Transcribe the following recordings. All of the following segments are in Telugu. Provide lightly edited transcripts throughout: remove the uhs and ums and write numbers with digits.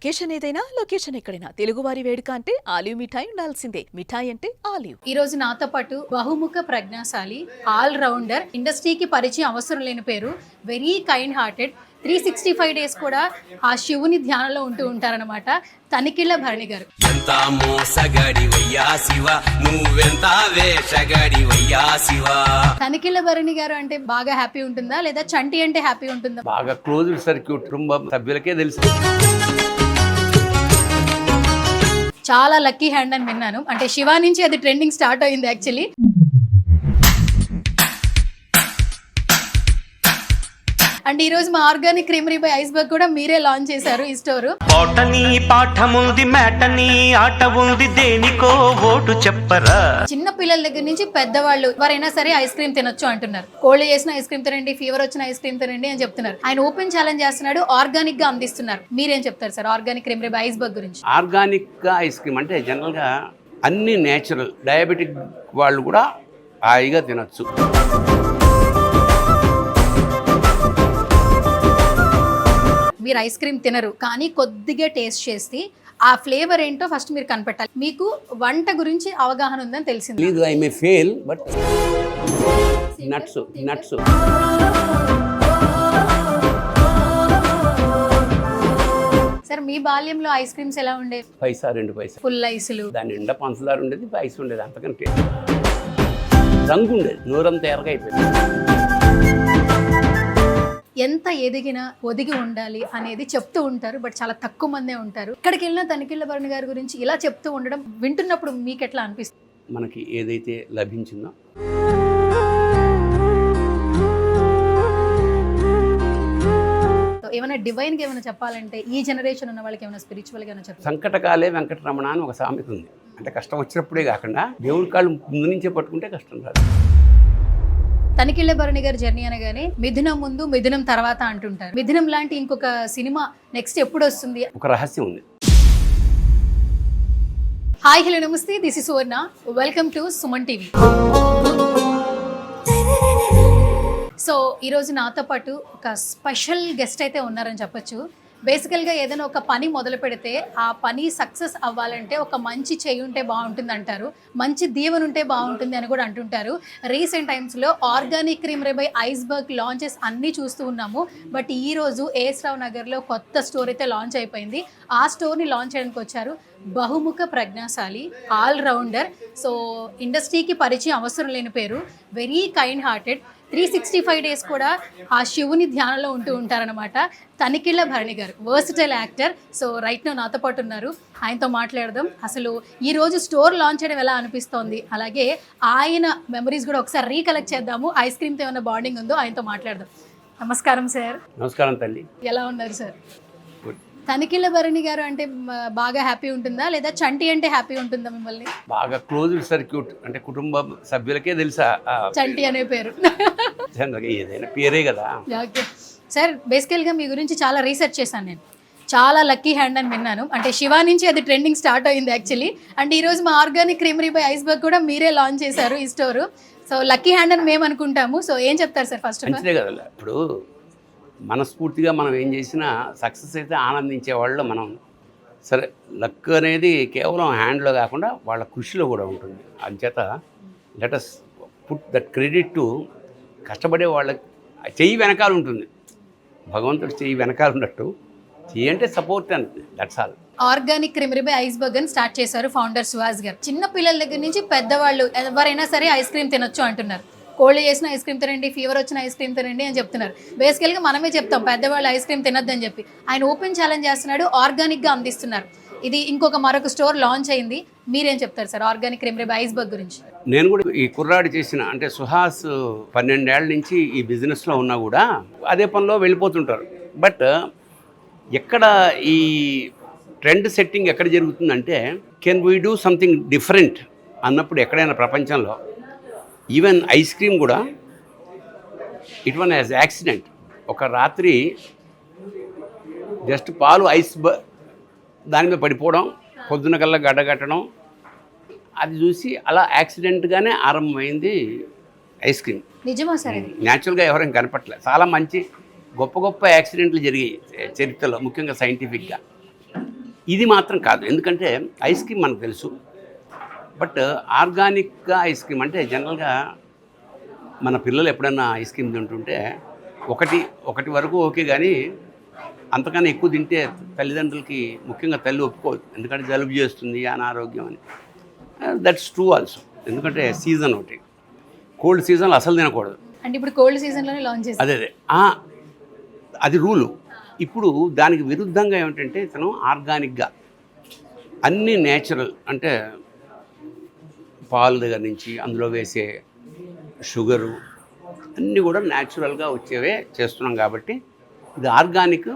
లొకేషన్ ఏదైనా లొకేషన్ ఎక్కడైనా తెలుగువారి వేడుక అంటే ఆలివ్ మిఠాయి ఉండాల్సిందే. మిఠాయి అంటే ఆలివ్. ఈ రోజు నాతో పాటు బహుముఖ ప్రజ్ఞాశాలి, ఆల్ రౌండర్, ఇండస్ట్రీకి పరిచయం అవసరం లేని పేరు, వెరీ కైండ్ హార్టెడ్, 365 డేస్ కూడా ఆ శివుని ధ్యానంలో ఉంటూ ఉంటారనమాట. తనికిళ్ళ భరణి గారు. ఎంత మోసగాడి వయ్యా శివ, నువ్వెంత వేషగాడి వయ్యా శివ. తనికిళ్ళ భరణి గారు అంటే బాగా హ్యాపీ ఉంటుందా, లేదా చంటి అంటే హ్యాపీ ఉంటుందా? బాగా క్లోజ్ సర్క్యూట్ కుటుంబ సభ్యులకే తెలుసు. చాలా లక్కీ హ్యాండ్ అని విన్నాను. అంటే శివ నుంచి అది ట్రెండింగ్ స్టార్ట్ అయింది యాక్చువల్లీ. అండ్ ఈ రోజు మా ఆర్గానిక్ క్రీమరీ బై ఐస్బర్గ్ కూడా మీరే లాంచ్ చేశారు ఈ స్టోర్. పాటని పాఠముంది, మేటని ఆట ఉంది, దేనికో ఓటు చెప్పరా. చిన్న పిల్లల దగ్గర నుంచి పెద్దవాళ్ళు ఎవరైనా సరే ఐస్ క్రీమ్ తినొచ్చు అంటున్నారు. కోల్డ్ చేసిన ఐస్ క్రీమ్ తినండి, ఫీవర్ వచ్చిన ఐస్ క్రీమ్ తినండి అని చెప్తున్నారు. ఆయన ఓపెన్ ఛాలెంజ్ చేస్తున్నాడు, ఆర్గానిక్ గా అందిస్తున్నారు. మీరేం చెప్తారు sir organic creamery by iceberg గురించి? ఆర్గానిక్ గా ఐస్ క్రీమ్ అంటే జనరల్గా అన్ని నేచురల్, డయాబెటిక్ వాళ్ళు కూడా హాయిగా తినొచ్చు. మీరు ఐస్ క్రీమ్ తినరు, కానీ కొద్దిగా టేస్ట్ చేసి ఆ ఫ్లేవర్ ఏంటో ఫస్ట్ మీరు కనిపెట్టాలి. మీకు వంట గురించి అవగాహన ఉందని తెలిసింది. లేదు, ఐ మే ఫెయిల్, బట్ నట్స్ సార్ మీ బాల్యంలో ఐస్ క్రీమ్స్ ఎలా ఉండేవి? పైసా 2 పైసా ఫుల్ ఐసులు, దాని నిండా పంచదార ఉండేది, ఐస్ ఉండేది, అంతకంటే రంగు ఉండేది, నూరంతా ఎరగా అయిపోయింది. ఎంత ఎదిగినా ఒదిగి ఉండాలి అనేది చెప్తూ ఉంటారు, బట్ చాలా తక్కువ మందే ఉంటారు. ఇక్కడికి వెళ్ళిన తనికిళ్ళ భరణి గారి గురించి ఇలా చెప్తూ ఉండడం వింటున్నప్పుడు మీకు ఎట్లా అనిపిస్తుంది? మనకి ఏదైతే లభించిందో ఏమైనా డివైన్గా ఏమైనా చెప్పాలంటే ఈ జనరేషన్ ఉన్న వాళ్ళకి ఏమైనా స్పిరిచువల్గా ఏమైనా చెప్పాలి? సంకటకాలే వెంకటరమణ అని ఒక సామెత ఉంది. అంటే కష్టం వచ్చినప్పుడే కాకుండా దేవుడి కాళ్ళు ముందు నుంచే పట్టుకుంటే కష్టం రాదు. తనికిళ్ళ భరణి గారి జర్నీ అనగానే మిథునం ముందు మిథునం తర్వాత అంటుంటారు. మిథునం లాంటి ఇంకొక సినిమా నెక్స్ట్ ఎప్పుడు వస్తుంది? ఒక రహస్యం ఉంది. హాయ్ హలో నమస్తే, this is Suvarna, welcome to Suman TV. So ఈరోజు నాతో పాటు ఒక స్పెషల్ గెస్ట్ అయితే ఉన్నారని చెప్పొచ్చు. బేసికల్గా ఏదైనా ఒక పని మొదలు పెడితే ఆ పని సక్సెస్ అవ్వాలంటే ఒక మంచి చేయి ఉంటే బాగుంటుంది అంటారు, మంచి దీవెన ఉంటే బాగుంటుంది అని కూడా అంటుంటారు. రీసెంట్ టైమ్స్లో organic creamery by iceberg launches అన్నీ చూస్తూ ఉన్నాము. బట్ ఈరోజు ఏఎస్ రావు నగర్లో కొత్త స్టోర్ అయితే లాంచ్ అయిపోయింది. ఆ స్టోర్ని లాంచ్ చేయడానికి వచ్చారు బహుముఖ ప్రజ్ఞాశాలి, ఆల్ రౌండర్, సో ఇండస్ట్రీకి పరిచయం అవసరం లేని పేరు, వెరీ కైండ్ హార్టెడ్, 365 డేస్ కూడా ఆ శివుని ధ్యానంలో ఉంటూ ఉంటారనమాట. తనికిళ్ళ భరణి గారు, versatile actor. So right now నాతో పాటు ఉన్నారు, ఆయనతో మాట్లాడదాం. అసలు ఈరోజు స్టోర్ లాంచ్ చేయడం ఎలా అనిపిస్తోంది, అలాగే ఆయన మెమరీస్ కూడా ఒకసారి రీకలెక్ట్ చేద్దాము. ఐస్ క్రీమ్తో ఏమైనా బాండింగ్ ఉందో ఆయనతో మాట్లాడదాం. నమస్కారం సార్. నమస్కారం తల్లి. ఎలా ఉన్నారు సార్? తనికిళ్ళ భరణి గారు అంటే బాగా హ్యాపీ ఉంటుందా, లేదా చంటి అంటే హ్యాపీ ఉంటుందా మిమ్మల్ని? బాగా క్లోజ్ సర్క్యూట్, అంటే కుటుంబ సభ్యులకే తెలుసా చంటి అనే పేరు? ఏదైనా పేరే కదా. ఓకే సార్, బేసికల్గా మీ గురించి చాలా రీసెర్చ్ చేశాను నేను. చాలా లక్కీ హ్యాండ్ అని విన్నాను. అంటే శివ నుంచి అది ట్రెండింగ్ స్టార్ట్ అయింది యాక్చువల్లీ. అండ్ ఈరోజు మా ఆర్గానిక్ క్రీమరీ బై ఐస్బర్గ్ కూడా మీరే లాంచ్ చేశారు ఈ స్టోరు. సో లక్కీ హ్యాండ్ అని మేము అనుకుంటాము. సో ఏం చెప్తారు సార్ ఫస్ట్? మంచిదే కదా. ఇప్పుడు మనస్ఫూర్తిగా మనం ఏం చేసినా సక్సెస్ అయితే ఆనందించే వాళ్ళు మనం. సరే, లక్ అనేది కేవలం హ్యాండ్లో కాకుండా వాళ్ళ కృషిలో కూడా ఉంటుంది. అంచేత let us put that credit to కష్టపడే వాళ్ళకి. చెయ్యి వెనకాల ఉంటుంది, భగవంతుడు చెయ్యి వెనకాల ఉన్నట్టు. చెయ్యి అంటే సపోర్ట్ అంతే, that's all. Organic creamery by iceberg అని స్టార్ట్ చేశారు ఫౌండర్ సుహాస్ గారు. చిన్న పిల్లల దగ్గర నుంచి పెద్దవాళ్ళు ఎవరైనా సరే ఐస్ క్రీమ్ తినొచ్చు అంటున్నారు. కోల్డ్ చేసిన ఐస్ క్రీమ్ తినండి, ఫీవర్ వచ్చిన ఐస్ క్రీమ్ తినండి అని చెప్తున్నారు. బేసికల్గా మనమే చెప్తాం పెద్దవాళ్ళు ఐస్ క్రీమ్ తినొద్దని చెప్పి. ఆయన ఓపెన్ ఛాలెంజ్ చేస్తున్నాడు, ఆర్గానిక్గా అందిస్తున్నారు. ఇది మరొక స్టోర్ లాంచ్ అయింది. మీరేం చెప్తారు sir organic creamery by iceberg గురించి? నేను కూడా ఈ కుర్రాడు చేసిన, అంటే సుహాస్ 12 ఏళ్ల నుంచి ఈ బిజినెస్లో ఉన్నా కూడా అదే పనిలో వెళ్ళిపోతుంటారు. బట్ ఎక్కడ ఈ ట్రెండ్ సెట్టింగ్ ఎక్కడ జరుగుతుందంటే, can we do something different అన్నప్పుడు ఎక్కడైనా ప్రపంచంలో, ఈవెన్ ఐస్ క్రీమ్ కూడా ఇట్ వన్ యాజ్ యాక్సిడెంట్. ఒక రాత్రి జస్ట్ పాలు దాని మీద పడిపోవడం, పొద్దున కల్లా గడ్డగట్టడం, అది చూసి అలా యాక్సిడెంట్గానే ఆరంభమైంది ఐస్ క్రీమ్. నిజమా సార్? న్యాచురల్గా ఎవరైనా కనపట్లేదు. చాలా మంచి గొప్ప గొప్ప యాక్సిడెంట్లు జరిగాయి చరిత్రలో, ముఖ్యంగా సైంటిఫిక్గా. ఇది మాత్రం కాదు, ఎందుకంటే ఐస్ క్రీమ్ మనకు తెలుసు, బట్ ఆర్గానిక్గా ఐస్ క్రీమ్ అంటే జనరల్గా మన పిల్లలు ఎప్పుడన్నా ఐస్ క్రీమ్ తింటుంటే ఒకటి వరకు ఓకే, కానీ అంతకన్నా ఎక్కువ తింటే తల్లిదండ్రులకి, ముఖ్యంగా తల్లి ఒప్పుకోదు, ఎందుకంటే జలుబు చేస్తుంది, అనారోగ్యం అని. దట్స్ ట్రూ ఆల్సో, ఎందుకంటే సీజన్ ఒకటి, కోల్డ్ సీజన్లో అసలు తినకూడదు. అంటే ఇప్పుడు కోల్డ్ సీజన్లోనే లాంచ్ చేసి అదే అది రూలు. ఇప్పుడు దానికి విరుద్ధంగా ఏమిటంటే ఇతను ఆర్గానిక్గా అన్నీ నేచురల్, అంటే పాలు దగ్గర నుంచి అందులో వేసే షుగరు అన్నీ కూడా న్యాచురల్గా వచ్చేవే చేస్తున్నాం కాబట్టి ఇది ఆర్గానిక్.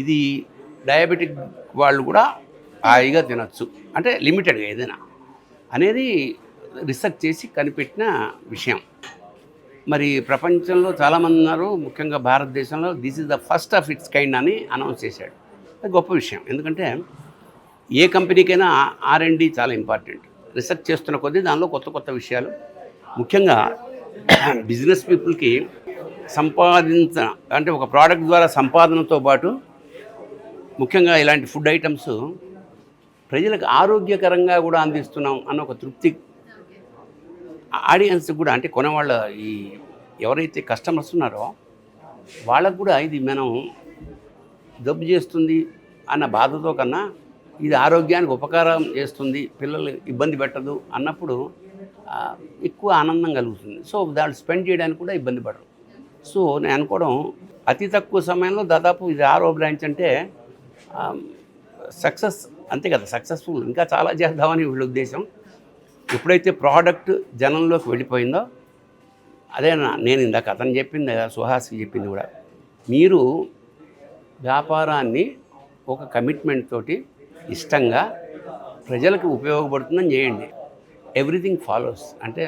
ఇది డయాబెటిక్ వాళ్ళు కూడా హాయిగా తినచ్చు, అంటే లిమిటెడ్గా ఏదైనా అనేది రీసెర్చ్ చేసి కనిపెట్టిన విషయం. మరి ప్రపంచంలో చాలామంది ఉన్నారు, ముఖ్యంగా భారతదేశంలో this is the first of it's kind అని అనౌన్స్ చేశాడు. అది గొప్ప విషయం, ఎందుకంటే ఏ కంపెనీకైనా R&D చాలా ఇంపార్టెంట్. రీసెర్చ్ చేస్తున్న కొద్దీ దానిలో కొత్త కొత్త విషయాలు, ముఖ్యంగా బిజినెస్ పీపుల్కి అంటే ఒక ప్రోడక్ట్ ద్వారా సంపాదనతో పాటు ముఖ్యంగా ఇలాంటి ఫుడ్ ఐటమ్స్ ప్రజలకు ఆరోగ్యకరంగా కూడా అందిస్తున్నాం అన్న ఒక తృప్తి ఆడియన్స్ కూడా, అంటే కొనేవాళ్ళ ఈ ఎవరైతే కస్టమర్స్ ఉన్నారో వాళ్ళకు కూడా ఇది మనం జబ్బు చేస్తుంది అన్న బాధతో కన్నా ఇది ఆరోగ్యానికి ఉపకారం చేస్తుంది, పిల్లలు ఇబ్బంది పెట్టదు అన్నప్పుడు ఎక్కువ ఆనందం కలుగుతుంది. సో దాన్ని స్పెండ్ చేయడానికి కూడా ఇబ్బంది పడరు. సో నేను అనుకోవడం అతి తక్కువ సమయంలో దాదాపు ఇది 6వ బ్రాంచ్ అంటే సక్సెస్, అంతే కదా, సక్సెస్ఫుల్. ఇంకా చాలా చేద్దామని వీళ్ళ ఉద్దేశం. ఎప్పుడైతే ప్రోడక్ట్ జనంలోకి వెళ్ళిపోయిందో, అదే నేను ఇందాక అతను చెప్పింది, సుహాస్కి చెప్పింది కూడా, మీరు వ్యాపారాన్ని ఒక కమిట్మెంట్ తోటి ఇష్టంగా ప్రజలకు ఉపయోగపడుతుందని చేయండి. ఎవ్రీథింగ్ ఫాలోస్, అంటే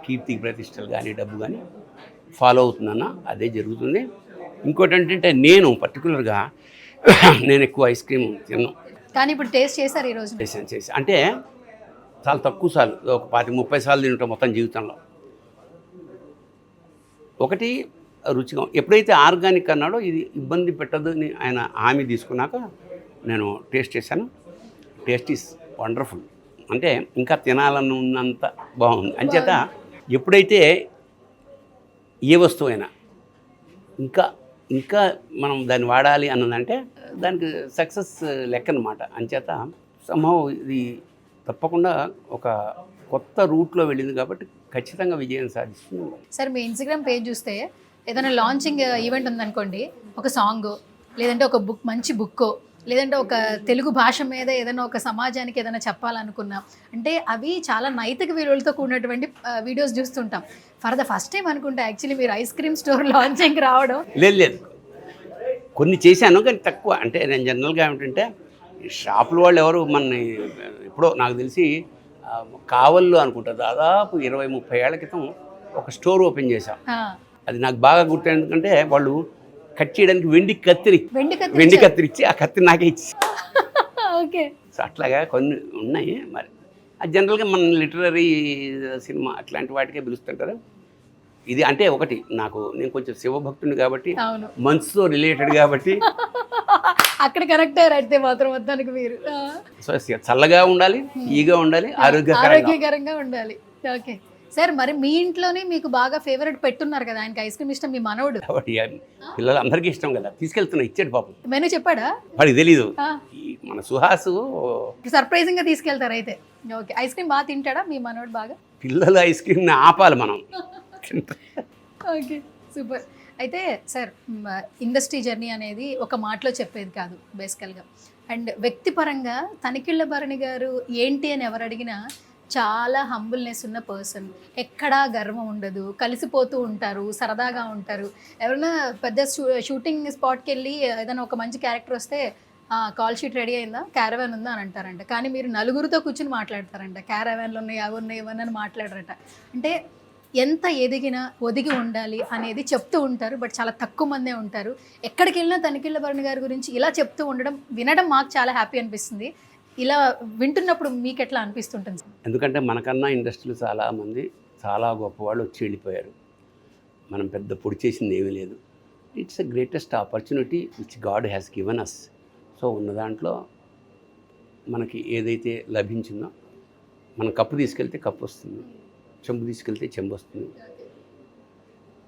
కీర్తి ప్రతిష్టలు కానీ డబ్బు కానీ ఫాలో అవుతుందన్న అదే జరుగుతుంది. ఇంకోటి ఏంటంటే నేను పర్టికులర్గా నేను ఎక్కువ ఐస్ క్రీమ్ తిన్నాను, కానీ ఇప్పుడు టేస్ట్ చేశారు ఈరోజు? చేసి అంటే చాలా తక్కువ సార్లు, ఒక 20-30 సార్లు తింటాం మొత్తం జీవితంలో. ఒకటి రుచిగా, ఎప్పుడైతే ఆర్గానిక్ అన్నాడో ఇది ఇబ్బంది పెట్టదు అని ఆయన హామీ తీసుకున్నాక నేను టేస్ట్ చేశాను. టేస్ట్ ఈస్ వండర్ఫుల్, అంటే ఇంకా తినాలని ఉన్నంత బాగుంది. అంచేత ఎప్పుడైతే ఏ వస్తువైనా ఇంకా మనం దాన్ని వాడాలి అన్నదంటే దానికి సక్సెస్ లెక్క అనమాట. అంచేత సంభవం ఇది తప్పకుండా ఒక కొత్త రూట్లో వెళ్ళింది కాబట్టి ఖచ్చితంగా విజయం సాధిస్తుంది. సార్ మీ ఇన్స్టాగ్రామ్ పేజ్ చూస్తే ఏదైనా లాంచింగ్ ఈవెంట్ ఉందనుకోండి, ఒక సాంగ్, లేదంటే ఒక బుక్, మంచి బుక్కో, లేదంటే ఒక తెలుగు భాష మీద ఏదైనా ఒక సమాజానికి ఏదైనా చెప్పాలనుకున్నా, అంటే అవి చాలా నైతిక విలువలతో కూడినటువంటి వీడియోస్ చూస్తుంటాం. ఫర్ ద ఫస్ట్ టైం అనుకుంటా యాక్చువల్లీ మీరు ఐస్ క్రీమ్ స్టోర్ లాంచింగ్కి రావడం. లేదు కొన్ని చేశాను, కానీ తక్కువ. అంటే నేను జనరల్గా ఏమిటంటే షాపుల వాళ్ళు ఎవరు మన ఎప్పుడో నాకు తెలిసి కావల్లో అనుకుంటా దాదాపు 20-30 ఏళ్ల క్రితం ఒక స్టోర్ ఓపెన్ చేశాం. అది నాకు బాగా గుర్తు, ఎందుకంటే వాళ్ళు కట్ చేయడానికి వెండి కత్తిరి ఇచ్చి ఆ కత్తిరి నాకే ఇచ్చి. ఓకే, సో అట్లాగా కొన్ని ఉన్నాయి. మరి అది జనరల్గా మన లిటరరీ సినిమా అట్లాంటి వాటికే పిలుస్తుంటారు. ఇది అంటే ఒకటి నేను కొంచెం శివభక్తుని కాబట్టి, మనసుతో రిలేటెడ్ కాబట్టి అక్కడ కరెక్ట్ అయితే మాత్రం మొత్తానికి మీరు సో చల్లగా ఉండాలి, ఈగా ఉండాలి, ఆరోగ్యకరంగా ఉండాలి. ఓకే సార్, మరి మీ ఇంట్లోనే మీకు బాగా ఫేవరెట్ పెట్టున్నారు కదా, ఆయనకి ఐస్ క్రీమ్ ఇష్టం, మీ మనవడు. పిల్లలు అందరికీ ఇష్టం కదా, తీసుకెళ్తున్నా, ఇచ్చాడు పాపం. మెనూ చెప్పాడా? వాడికి తెలీదు. మన సుహాసు సర్ప్రైజింగ్ గా తీసుకెళ్తారు అయితే. ఓకే, ఐస్ క్రీమ్ బాగా తింటాడా మీ మనవడు? బాగా. పిల్లలు ఐస్ క్రీమ్ని ఆపాలి మనం. Okay, super. అయితే సార్, ఇండస్ట్రీ జర్నీ అనేది ఒక మాటలో చెప్పేది కాదు బేసికల్గా. అండ్ వ్యక్తిపరంగా తనికెళ్ళ భరణి గారు ఏంటి అని ఎవరు అడిగినా చాలా హంబుల్నెస్ ఉన్న పర్సన్, ఎక్కడా గర్వం ఉండదు, కలిసిపోతూ ఉంటారు, సరదాగా ఉంటారు. ఎవరైనా పెద్ద షూటింగ్ స్పాట్కి వెళ్ళి ఏదైనా ఒక మంచి క్యారెక్టర్ వస్తే కాల్ షీట్ రెడీ అయిందా, క్యారవాన్ ఉందా అని అంటారంట. కానీ మీరు నలుగురితో కూర్చుని మాట్లాడతారంట, క్యారవాన్లు ఉన్నాయి, అవి ఉన్నాయి, ఇవన్నీ అని మాట్లాడరంట. అంటే ఎంత ఎదిగినా ఒదిగి ఉండాలి అనేది చెప్తూ ఉంటారు, బట్ చాలా తక్కువ మందే ఉంటారు. ఎక్కడికి వెళ్ళినా తనికెళ్ళ భరణి గారి గురించి ఇలా చెప్తూ వినడం మాకు చాలా హ్యాపీ అనిపిస్తుంది. ఇలా వింటున్నప్పుడు మీకు ఎట్లా అనిపిస్తుంటుంది? ఎందుకంటే మనకన్నా ఇండస్ట్రీలో చాలామంది చాలా గొప్పవాళ్ళు వచ్చి వెళ్ళిపోయారు. మనం పెద్ద పొడి చేసింది ఏమీ లేదు. It's the greatest opportunity which God has given us. So ఉన్న దాంట్లో మనకి ఏదైతే లభించిందో మనం కప్పు తీసుకెళ్తే కప్పు వస్తుంది, చెంబు తీసుకెళ్తే చెంబు వస్తుంది.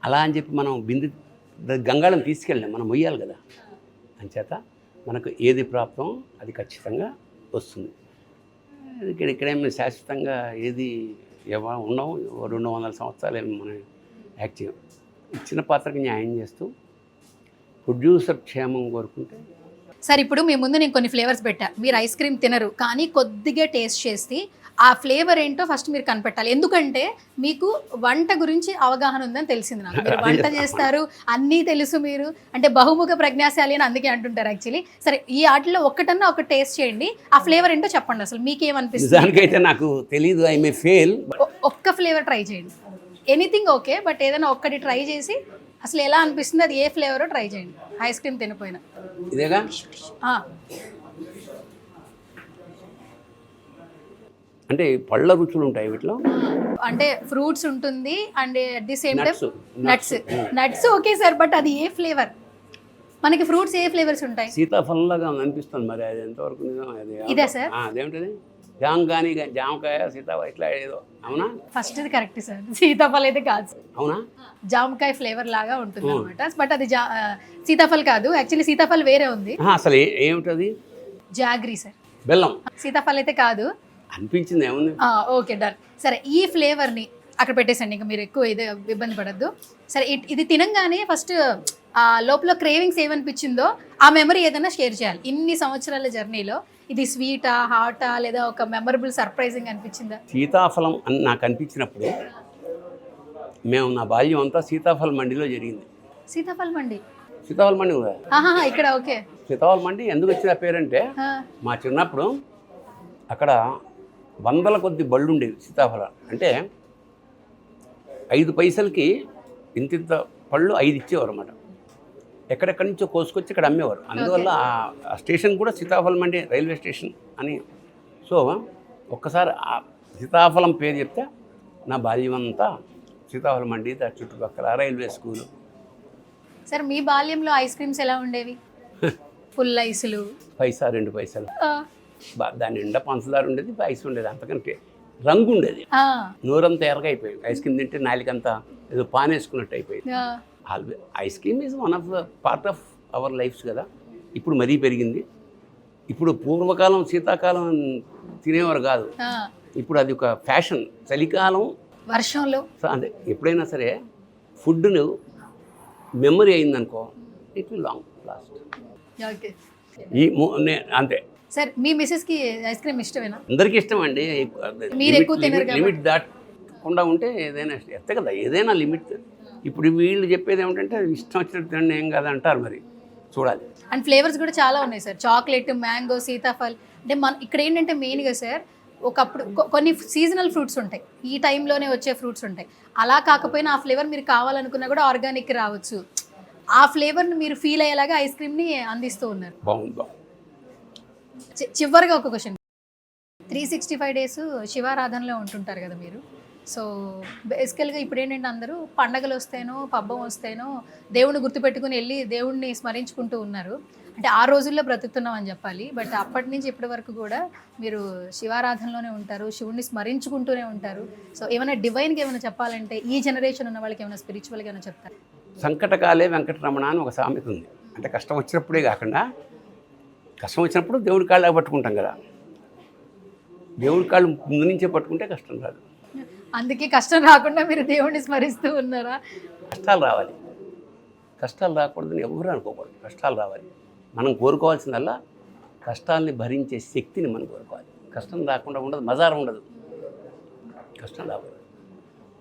అలా అని చెప్పి మనం గంగాళం తీసుకెళ్ళాం, మనం మొయ్యాలి కదా. అంచేత మనకు ఏది ప్రాప్తం అది ఖచ్చితంగా వస్తుంది. ఇక్కడేమి శాశ్వతంగా ఏది ఉండవు. 200 సంవత్సరాలు ఏమి మనం యాక్ట్ చేయం. ఇచ్చిన పాత్రకి న్యాయం చేస్తూ ప్రొడ్యూసర్ క్షేమం కోరుకుంటే. సార్ ఇప్పుడు మీ ముందు నేను కొన్ని ఫ్లేవర్స్ పెట్టా, మీరు ఐస్ క్రీమ్ తినరు కానీ కొద్దిగా టేస్ట్ చేసి ఆ ఫ్లేవర్ ఏంటో ఫస్ట్ మీరు కనిపెట్టాలి. ఎందుకంటే మీకు వంట గురించి అవగాహన ఉందని తెలిసింది నాకు. మీరు వంట చేస్తారు, అన్నీ తెలుసు మీరు, అంటే బహుముఖ ప్రజ్ఞాశాలి అని అందుకే అంటుంటారు యాక్చువల్లీ. సరే, ఈ ఆటలో ఒక్కటన్నా ఒక టేస్ట్ చేయండి, ఆ ఫ్లేవర్ ఏంటో చెప్పండి. అసలు మీకేమనిపిస్తుంది? దానికైతే నాకు తెలీదు, ఐ మే ఫెయిల్. ఒక్క ఫ్లేవర్ ట్రై చేయండి, ఎనీథింగ్ ఓకే, బట్ ఏదైనా ఒక్కటి ట్రై చేసి అసలు ఎలా అనిపిస్తుంది, అది ఏ ఫ్లేవరో ట్రై చేయండి, ఐస్ క్రీమ్ తినిపోయినా. ఇదేగా అంటే పళ్ళ రుచులు ఉంటాయి వీటిలో, అంటే ఫ్రూట్స్ ఉంటుంది and at the same time nuts okay sir, but అది ఏ ఫ్లేవర్? మనకి ఫ్రూట్స్ ఏ ఫ్లేవర్స్ ఉంటాయి? సీతాఫలంలాగా అనిపిస్తుంది, మరి అది ఎంతవరకు నిజం? అది ఇదే సార్, అదేమిటది? జామకాయ సీతాఫలం ఇట్లా ఏదో, అవునా? ఫస్ట్ ఇది కరెక్ట్ సార్, సీతాఫలం అయితే కాదు, అవునా? జామకాయ ఫ్లేవర్ లాగా ఉంటుంది అనమాట, బట్ అది సీతాఫల్ కాదు. యాక్చువల్లీ సీతాఫల్ వేరే ఉంది. అసలు ఏమిటది? జాగ్రీ సార్, బెల్లం. సీతాఫల్ అయితే కాదు అనిపించింది, ఏముంది? Okay done. సరే, ఈ ఫ్లేవర్ని అక్కడ పెట్టేసండి, ఇంకా మీరు ఎక్కువ ఇది ఇబ్బంది పడద్దు. సరే, ఇది తినంగానే ఫస్ట్ ఆ లోపల క్రేవింగ్స్ ఏమనిపించిందో ఆ మెమరీ ఏదైనా షేర్ చేయాలి. ఇన్ని సంవత్సరాల జర్నీలో ఇది స్వీటా, హాటా, లేదా ఒక మెమరబుల్ సర్ప్రైజింగ్ అనిపించిందా? సీతాఫలం అని నాకు అనిపించినప్పుడు, నా బాల్యం అంతా సీతాఫలం మండిలో జరిగింది. సీతాఫల్ మండి? సీతాఫలం మండి కూడా ఇక్కడ ఓకే. సీతాఫలం మండి ఎందుకు వచ్చిన పేరంటే, మా చిన్నప్పుడు అక్కడ 100ల కొద్ది బళ్ళు ఉండేవి సీతాఫలం. అంటే 5 పైసలకి ఇంతింత పళ్ళు 5 ఇచ్చేవారు అన్నమాట. ఎక్కడెక్కడి నుంచో కోసుకొచ్చి ఇక్కడ అమ్మేవారు. అందువల్ల ఆ స్టేషన్ కూడా సీతాఫలం మండి రైల్వే స్టేషన్ అని. సో ఒక్కసారి ఆ సీతాఫలం పేరు చెప్తే నా బాల్యం అంతా సీతాఫలం మండి, దాని చుట్టుపక్కల రైల్వే స్కూలు. సార్, మీ బాల్యంలో ఐస్ క్రీమ్స్ ఎలా ఉండేవి? ఫుల్ ఐసులు, పైసా 2 పైసలు, దాని నిండా పంచదార ఉండేది, ఐస్ ఉండేది, అంతకంటే రంగు ఉండేది. నోరంతా ఎర్రగా అయిపోయింది, ఐస్ క్రీమ్ తింటే నాలికంతా ఏదో పానేసుకున్నట్టు అయిపోయింది. Ice cream is one of the part of our lives కదా. ఇప్పుడు మరీ పెరిగింది. ఇప్పుడు పూర్వకాలం శీతాకాలం తినేవారు కాదు, ఇప్పుడు అది ఒక ఫ్యాషన్. చలికాలం, వర్షంలో, అంటే ఎప్పుడైనా సరే ఫుడ్ను మెమరీ అయిందనుకో, ఇట్ విల్ లాంగ్ లాస్ట్. అంతే సార్. మీ మిస్సెస్కి ఐస్ క్రీమ్ ఇష్టమేనా? అందరికీ ఇష్టం అండి. మీరు ఎక్కువ తినరు కదా. లిమిట్ దాటకుండా ఉంటే ఏదైనా ఎత్తే కదా, ఏదైనా లిమిట్. ఇప్పుడు వీళ్ళు చెప్పేది ఏమిటంటే ఇష్టం వచ్చినట్టు తినండి, ఏం కాదు అంటారు, మరి చూడాలి. అండ్ ఫ్లేవర్స్ కూడా చాలా ఉన్నాయి సార్, చాక్లెట్, మ్యాంగో, సీతాఫల్. అంటే ఇక్కడ ఏంటంటే మెయిన్గా సార్, ఒకప్పుడు కొన్ని సీజనల్ ఫ్రూట్స్ ఉంటాయి, ఈ టైంలోనే వచ్చే ఫ్రూట్స్ ఉంటాయి. అలా కాకపోయినా ఆ ఫ్లేవర్ మీరు కావాలనుకున్నా కూడా ఆర్గానిక్ రావచ్చు. ఆ ఫ్లేవర్ని మీరు ఫీల్ అయ్యేలాగా ఐస్ క్రీమ్ని అందిస్తూ ఉన్నారు. బాగుంది. చివరిగా ఒక క్వశ్చన్, 365 డేస్ శివారాధనలో ఉంటుంటారు కదా మీరు. సో బేసికల్గా ఇప్పుడు ఏంటంటే అందరూ పండగలు వస్తేనో పబ్బం వస్తేనో దేవుడిని గుర్తుపెట్టుకుని వెళ్ళి దేవుడిని స్మరించుకుంటూ ఉన్నారు. అంటే ఆ రోజుల్లో బ్రతుకుతున్నాం అని చెప్పాలి. బట్ అప్పటి నుంచి ఇప్పటి వరకు కూడా మీరు శివారాధనలోనే ఉంటారు, శివుడిని స్మరించుకుంటూనే ఉంటారు. సో ఏమైనా డివైన్గా ఏమైనా చెప్పాలంటే ఈ జనరేషన్ ఉన్న వాళ్ళకి ఏమైనా స్పిరిచువల్గా ఏమైనా చెప్తారు? సంకటకాలే వెంకటరమణ అని ఒక సామెత ఉంది. అంటే కష్టం వచ్చినప్పుడే కాకుండా, కష్టం వచ్చినప్పుడు దేవుడి కాళ్ళ పట్టుకుంటాం కదా, దేవుడి కాళ్ళు ముందు నుంచే పట్టుకుంటే కష్టం రాదు. అందుకే కష్టం రాకుండా మీరు దేవుడిని స్మరిస్తూ ఉన్నారా? కష్టాలు రావాలి, కష్టాలు రాకూడదని ఎవరు అనుకోకూడదు. కష్టాలు రావాలి. మనం కోరుకోవాల్సిందల్లా కష్టాలని భరించే శక్తిని మనం కోరుకోవాలి. కష్టం రాకుండా ఉండదు, మజారం ఉండదు. కష్టం రావాలి,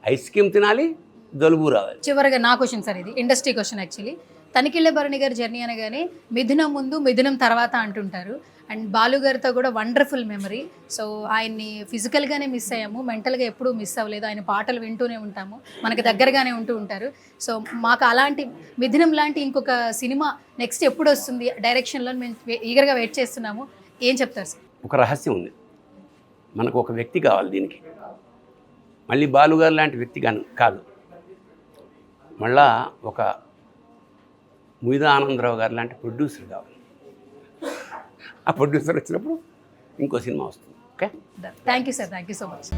ఐస్ క్రీమ్ తినాలి, జలుబు రావాలి. చివరిగా నా క్వశ్చన్ సార్, ఇది ఇండస్ట్రీ క్వశ్చన్ యాక్చువల్లీ. తనిఖీళ్ళ భరణి గారి జర్నీ అనగానే మిథునం ముందు మిథునం తర్వాత అంటుంటారు. అండ్ బాలు గారితో కూడా వండర్ఫుల్ మెమరీ. సో ఆయన్ని ఫిజికల్గానే మిస్ అయ్యాము, మెంటల్గా ఎప్పుడూ మిస్ అవ్వలేదు. ఆయన పాటలు వింటూనే ఉంటాము, మనకి దగ్గరగానే ఉంటూ ఉంటారు. సో మాకు అలాంటి మిథునం లాంటి ఇంకొక సినిమా నెక్స్ట్ ఎప్పుడు వస్తుంది డైరెక్షన్లో మేము ఈగర్గా వెయిట్ చేస్తున్నాము. ఏం చెప్తారు సార్? ఒక రహస్యం ఉంది, మనకు ఒక వ్యక్తి కావాలి దీనికి. మళ్ళీ బాలుగారు లాంటి వ్యక్తి కాదు, మళ్ళా ఒక ముయిదా ఆనందరావు గారు లాంటి ప్రొడ్యూసర్ కావాలి. ఆ ప్రొడ్యూసర్ వచ్చినప్పుడు ఇంకో సినిమా వస్తుంది. Okay, thank you sir, thank you so much.